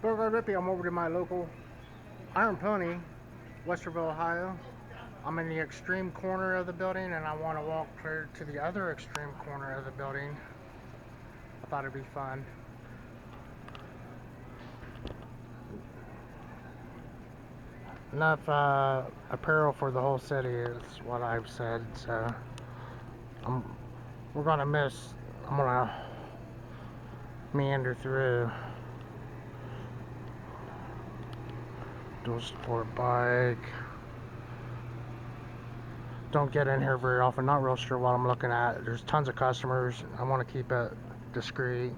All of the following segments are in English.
Burger Rippy, I'm over to my local Iron Pony, Westerville, Ohio. I'm in the extreme corner of the building and I want to walk clear to the other extreme corner of the building. I thought it'd be fun. Enough apparel for the whole city is what I've said, so I'm, we're gonna I'm gonna meander through. Dual sport bike. Don't get in here very often, not real sure what I'm looking at. There's tons of customers. I want to keep it discreet.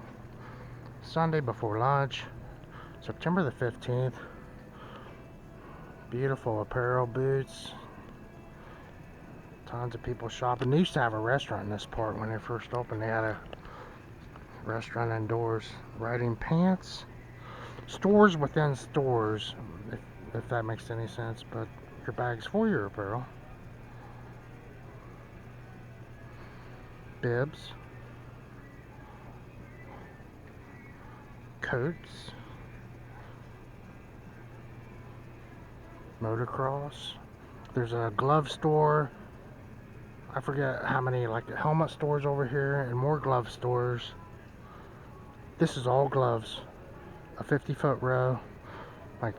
Sunday before lunch, September the 15th. Beautiful apparel, boots. Tons of people shopping. They used to have a restaurant in this part when they first opened. They had a restaurant indoors. Riding pants. Stores within stores, if that makes any sense, but your bags for your apparel. Bibs. Coats. Motocross. There's a glove store. I forget how many, like helmet stores over here and more glove stores. This is all gloves. A 50-foot row, like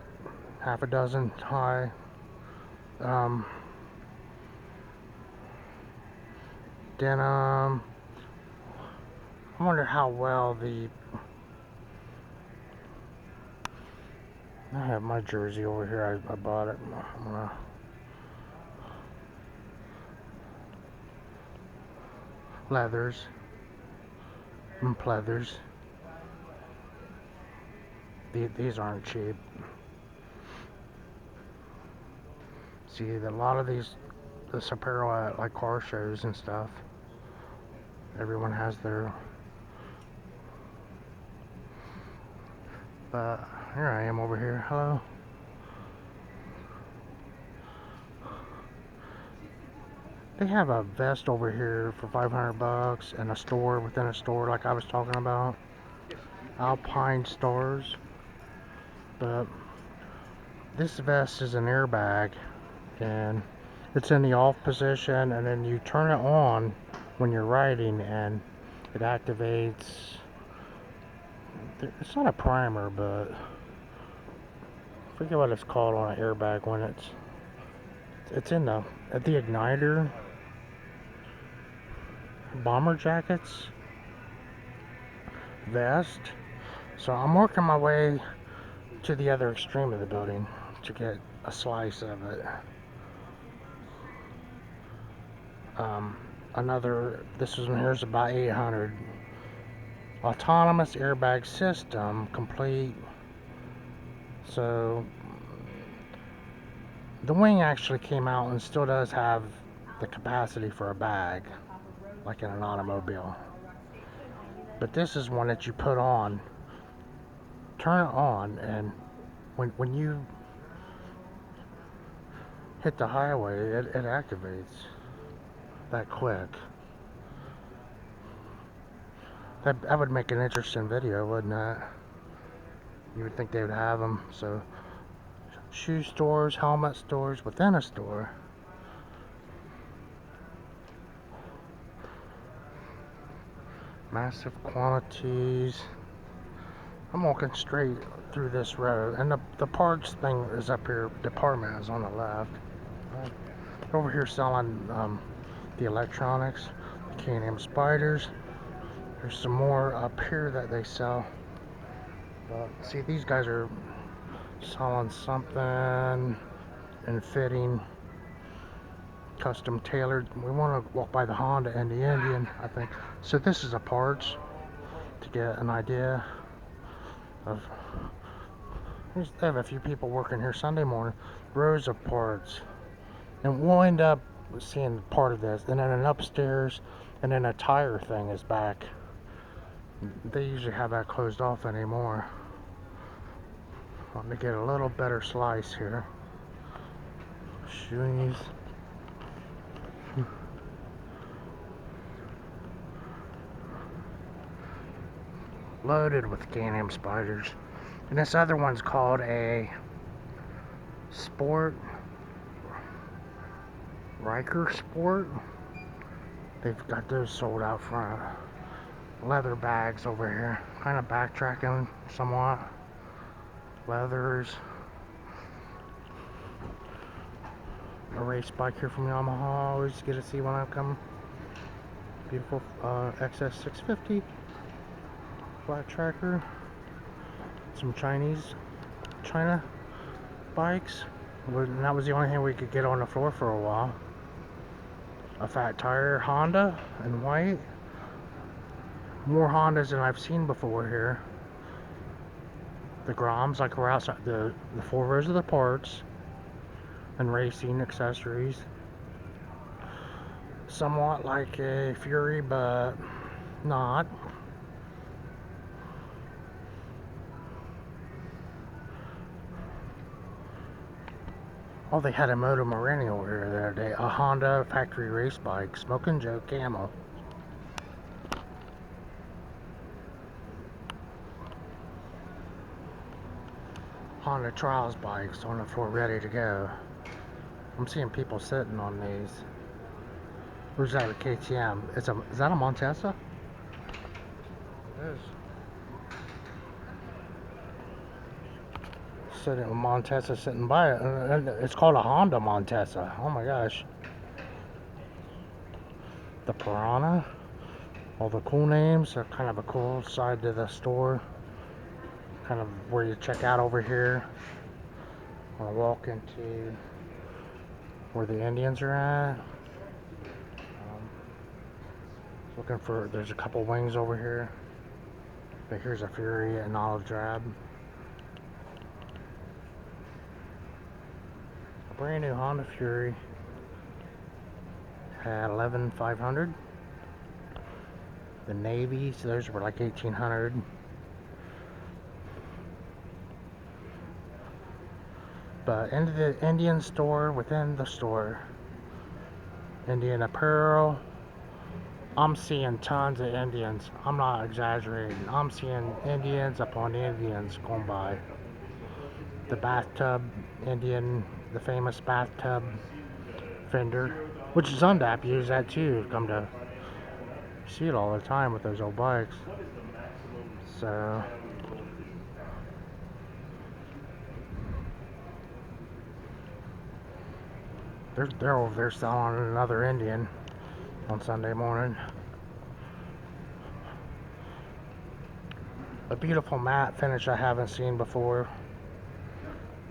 half a dozen high. Denim. I wonder how well I have my jersey over here. I bought it. I'm gonna leathers and pleathers. These aren't cheap. See, a lot of this apparel at like car shows and stuff. Everyone has their. But here I am over here. Hello. They have a vest over here for 500 bucks and a store within a store like I was talking about. Alpine Stars. But this vest is an airbag and it's in the off position and then you turn it on when you're riding and it activates. It's not a primer, but I forget what it's called on an airbag when it's in the igniter. Bomber jackets, vest. So I'm working my way to the other extreme of the building to get a slice of it. This one here is about 800. Autonomous airbag system complete. So the wing actually came out and still does have the capacity for a bag, like in an automobile. But this is one that you put on, turn it on, and when you hit the highway, it activates that quick. That would make an interesting video, wouldn't it? You would think they would have them. So, shoe stores, helmet stores within a store. Massive quantities. I'm walking straight through this road, and the parts thing is up here. Department is on the left. Over here selling the electronics, the K&M spiders. There's some more up here that they sell. But see, these guys are selling something and fitting, custom tailored. We want to walk by the Honda and the Indian, I think. So this is a parts to get an idea of. They have a few people working here Sunday morning. Rows of parts, and we'll end up seeing part of this. And then an upstairs, and then a tire thing is back. They usually have that closed off anymore. Let me get a little better slice here. Shoes. Loaded with K&M spiders. And this other one's called a Sport Riker Sport. They've got those sold out front. Leather bags over here. Kind of backtracking somewhat. Leathers. A race bike here from Yamaha. Always get to see when I come. Beautiful XS 650 flat tracker. Some China bikes. And that was the only thing we could get on the floor for a while. A fat tire Honda in white. More Hondas than I've seen before here. The Groms, like we're outside the 4 rows of the parts and racing accessories. Somewhat like a Fury, but not. Oh, they had a Moto Morini over here the other day. A Honda factory race bike. Smoking Joe Camel. Honda Trials bikes on the floor ready to go. I'm seeing people sitting on these. Where's that? A KTM? Is that a Montesa? It is. Sitting with Montesa sitting by it. And it's called a Honda Montesa. Oh my gosh. The Piranha. All the cool names. They're kind of a cool side to the store. Kind of where you check out over here. I'll walk into where the Indians are at. Looking for, there's a couple wings over here. But here's a Fury and olive drab. A brand new Honda Fury. Had 11,500. The navies, those were like 1,800. But into the Indian store, within the store, Indian apparel, I'm seeing tons of Indians. I'm not exaggerating. I'm seeing Indians upon Indians going by. The bathtub Indian, the famous bathtub fender, which Zundap used that too. Come to see it all the time with those old bikes. So they're over there selling another Indian on Sunday morning. A beautiful matte finish I haven't seen before.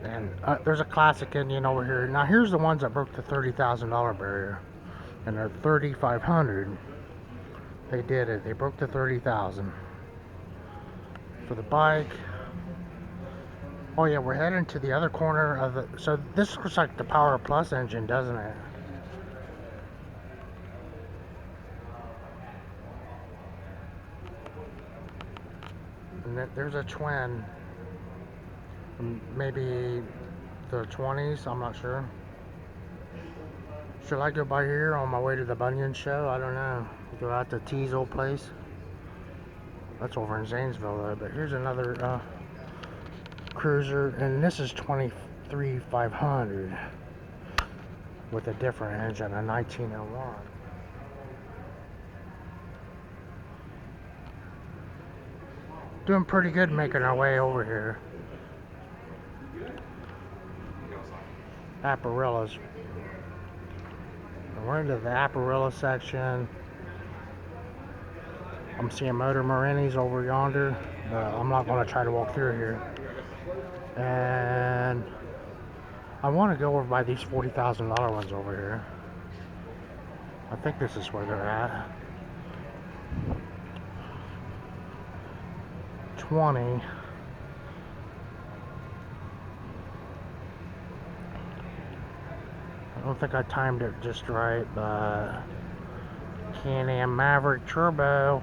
And there's a classic Indian over here. Now here's the ones that broke the $30,000 barrier. And they're $3,500. They did it. They broke the $30,000. For the bike. Oh yeah, we're heading to the other corner of the... So this looks like the Power Plus engine, doesn't it? And there's a twin. Maybe the 20s, I'm not sure. Should I go by here on my way to the Bunyan show? I don't know. Go out to T's old place. That's over in Zanesville though. But here's another cruiser, and this is 23,500 with a different engine, a 1901. Doing pretty good making our way over here. Apparillas. We're into the Apparilla section. I'm seeing Motor Morinis over yonder. I'm not going to try to walk through here. And I want to go over by these $40,000 ones over here. I think this is where they're at. 20. I don't think I timed it just right, but Can-Am Maverick Turbo.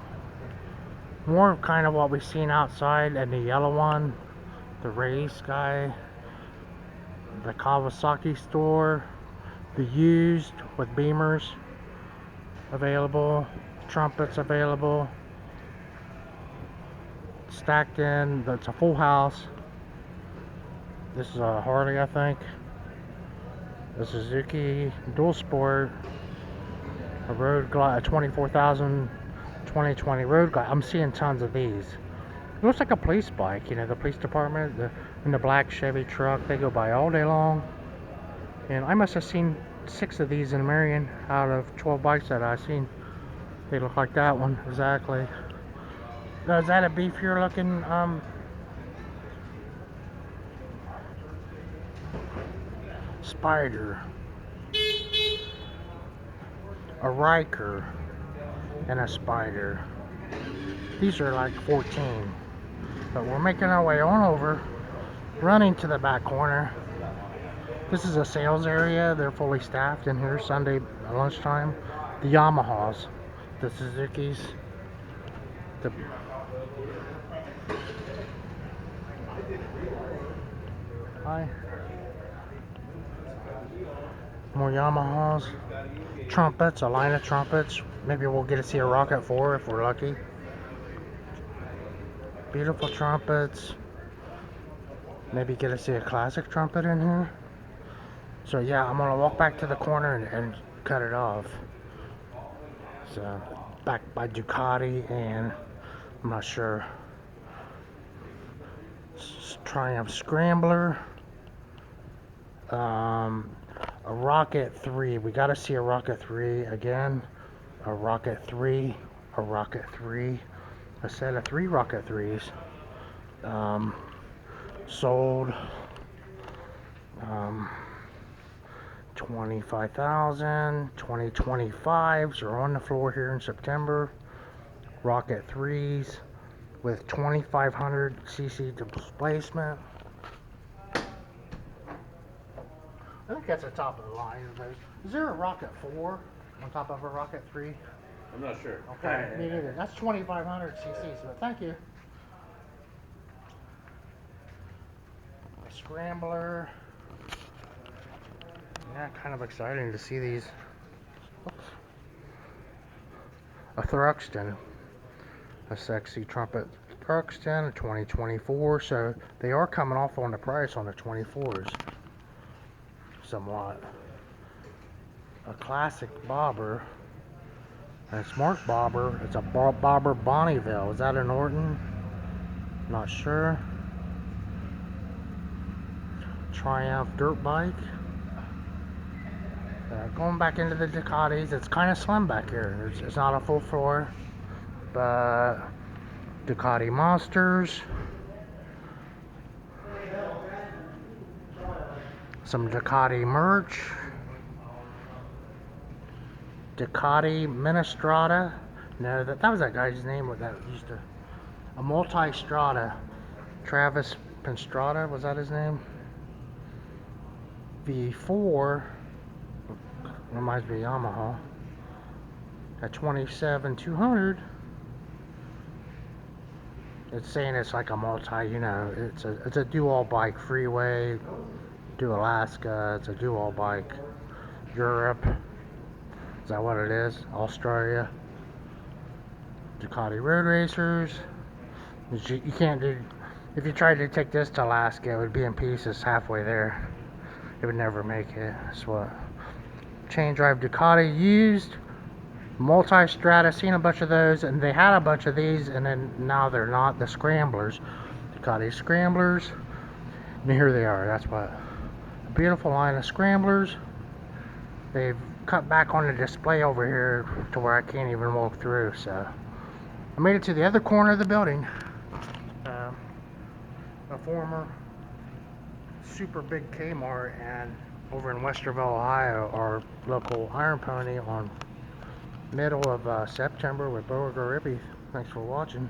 More of kind of what we've seen outside, and the yellow one, the race guy, the Kawasaki store, the used with beamers available, trumpets available, stacked in. That's a full house. This is a Harley, I think. A Suzuki Dual Sport. A Road Glide, a 24,000 2020 Road Glide. I'm seeing tons of these. It looks like a police bike, you know, the police department, in the black Chevy truck. They go by all day long. And I must have seen 6 of these in Marion out of 12 bikes that I've seen. They look like that one, exactly. Now, is that a beefier looking, Spider? A Riker and a Spider. These are like 14. But we're making our way on over, running to the back corner. This is a sales area. They're fully staffed in here Sunday lunchtime. The Yamahas, the Suzukis, the hi, more Yamahas, trumpets, a line of trumpets. Maybe we'll get to see a Rocket 4 if we're lucky. Beautiful trumpets. Maybe get to see a classic trumpet in here. So yeah, I'm gonna walk back to the corner and cut it off. So back by Ducati and I'm not sure. Triumph Scrambler. A Rocket 3. We gotta see a Rocket 3 again. A Rocket 3. A Rocket 3. A set of 3 Rocket 3s. Sold 25,000. 2025s are on the floor here in September. Rocket 3s with 2,500 cc displacement. I think that's the top of the line. Is there a Rocket 4 on top of a Rocket 3? I'm not sure. Okay, me neither. That's 2,500 cc's, but thank you. A Scrambler. Yeah, kind of exciting to see these. Oops. A Thruxton. A sexy trumpet Thruxton, a 2024. So they are coming off on the price on the 24s. Somewhat. A classic bobber. A smart bobber. It's a bobber Bonneville. Is that an Norton? Not sure. Triumph dirt bike. Going back into the Ducatis. It's kind of slim back here. It's not a full floor. But Ducati Monsters. Some Ducati merch. Ducati Minestrada. No, that was that guy's name that used to. A multi-strada. Travis Penstrada, was that his name? V4. Reminds me of Yamaha. At 27,200. It's saying it's like a multi, you know, it's a dual bike freeway. Do Alaska, it's a dual bike. Europe. Is that what it is? Australia. Ducati Road Racers. You can't do. If you tried to take this to Alaska, it would be in pieces halfway there. It would never make it. That's what. Chain drive Ducati used. Multi-strata. Seen a bunch of those, and they had a bunch of these, and then now they're not. The Scramblers. Ducati Scramblers. And here they are. That's what. A beautiful line of Scramblers. They've cut back on the display over here to where I can't even walk through, so I made it to the other corner of the building. A former super big Kmart and over in Westerville, Ohio, our local Iron Pony on middle of September with Boa Garippy. Thanks for watching.